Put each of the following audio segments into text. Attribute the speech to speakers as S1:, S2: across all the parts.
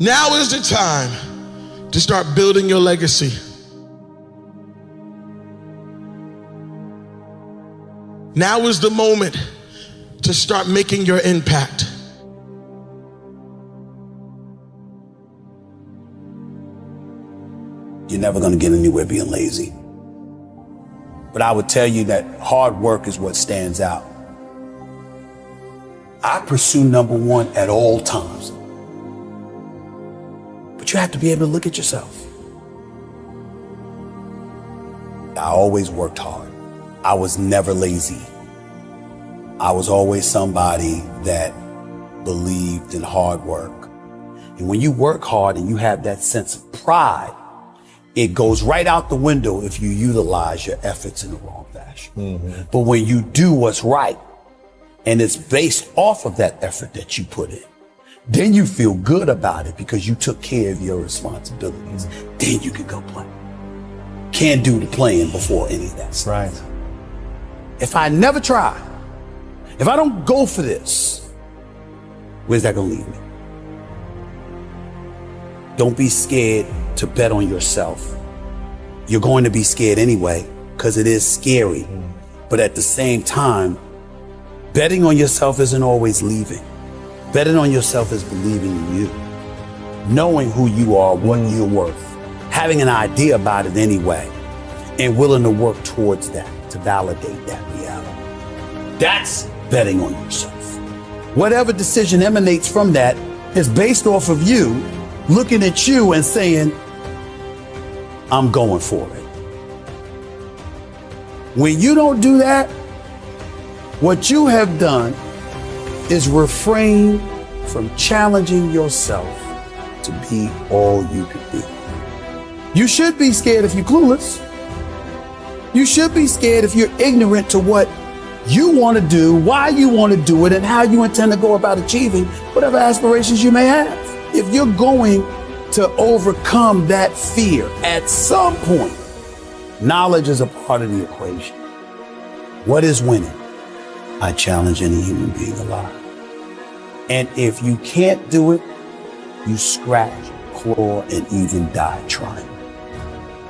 S1: Now is the time to start building your legacy. Now is the moment to start making your impact.
S2: You're never going to get anywhere being lazy. But I would tell you that hard work is what stands out. I pursue number one at all times. But you have to be able to look at yourself. I always worked hard. I was never lazy. I was always somebody that believed in hard work. And when you work hard and you have that sense of pride, it goes right out the window if you utilize your efforts in the wrong fashion. Mm-hmm. But when you do what's right, and it's based off of that effort that you put in, then you feel good about it because you took care of your responsibilities. Mm-hmm. Then you can go play. Can't do the playing before any of that stuff.
S3: Right.
S2: If I never try, if I don't go for this, where's that gonna leave me? Don't be scared to bet on yourself. You're going to be scared anyway, because it is scary. But at the same time, betting on yourself isn't always leaving. Betting on yourself is believing in you. Knowing who you are, what you're worth. Having an idea about it anyway. And willing to work towards that, to validate that reality. That's betting on yourself. Whatever decision emanates from that is based off of you looking at you and saying, I'm going for it. When you don't do that, what you have done is refrain from challenging yourself to be all you could be. You should be scared if you're clueless. You should be scared if you're ignorant to what you want to do, why you want to do it, and how you intend to go about achieving whatever aspirations you may have. If you're going to overcome that fear at some point, knowledge is a part of the equation. What is winning? I challenge any human being alive. And if you can't do it, you scratch, claw, and even die trying.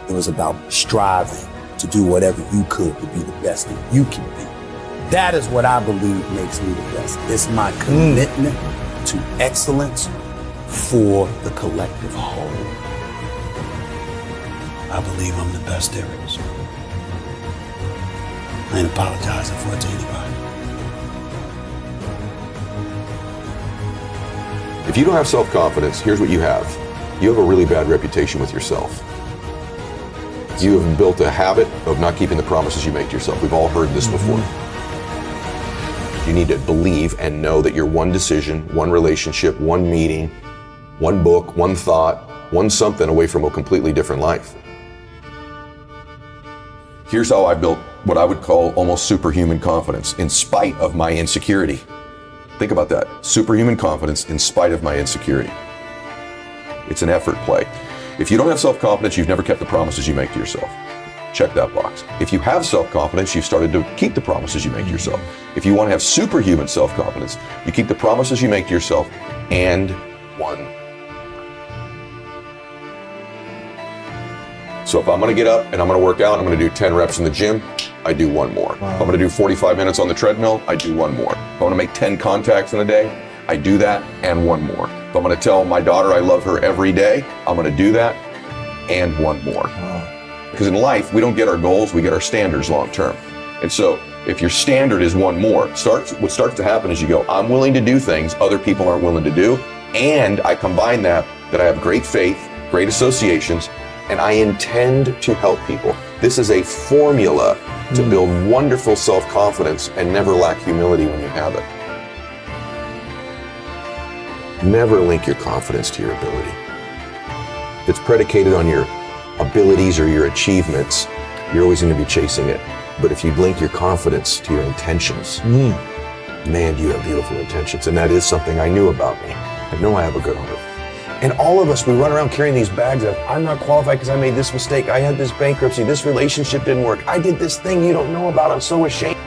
S2: It was about striving to do whatever you could to be the best that you can be. That is what I believe makes me the best. It's my commitment to excellence for the collective whole. I believe I'm the best there is. I ain't apologizing for it to anybody.
S4: If you don't have self-confidence, here's what you have. You have a really bad reputation with yourself. You have built a habit of not keeping the promises you make to yourself. We've all heard this before. You need to believe and know that you're one decision, one relationship, one meeting, one book, one thought, one something away from a completely different life. Here's how I built what I would call almost superhuman confidence in spite of my insecurity. Think about that. Superhuman confidence in spite of my insecurity. It's an effort play. If you don't have self-confidence, you've never kept the promises you make to yourself. Check that box. If you have self-confidence, you've started to keep the promises you make to yourself. If you want to have superhuman self-confidence, you keep the promises you make to yourself and one. So if I'm going to get up and I'm going to work out, I'm going to do 10 reps in the gym, I do one more. Wow. If I'm going to do 45 minutes on the treadmill, I do one more. If I want to make 10 contacts in a day, I do that and one more. If I'm going to tell my daughter I love her every day, I'm going to do that and one more. Wow. Because in life, we don't get our goals, we get our standards long term. And so if your standard is one more, what starts to happen is you go, I'm willing to do things other people aren't willing to do. And I combine that I have great faith, great associations, and I intend to help people. This is a formula to build wonderful self-confidence and never lack humility when you have it. Never link your confidence to your ability. If it's predicated on your abilities or your achievements, you're always going to be chasing it. But if you link your confidence to your intentions, man, do you have beautiful intentions. And that is something I knew about me. I know I have a good heart. And all of us, we run around carrying these bags of, I'm not qualified because I made this mistake. I had this bankruptcy. This relationship didn't work. I did this thing you don't know about. I'm so ashamed.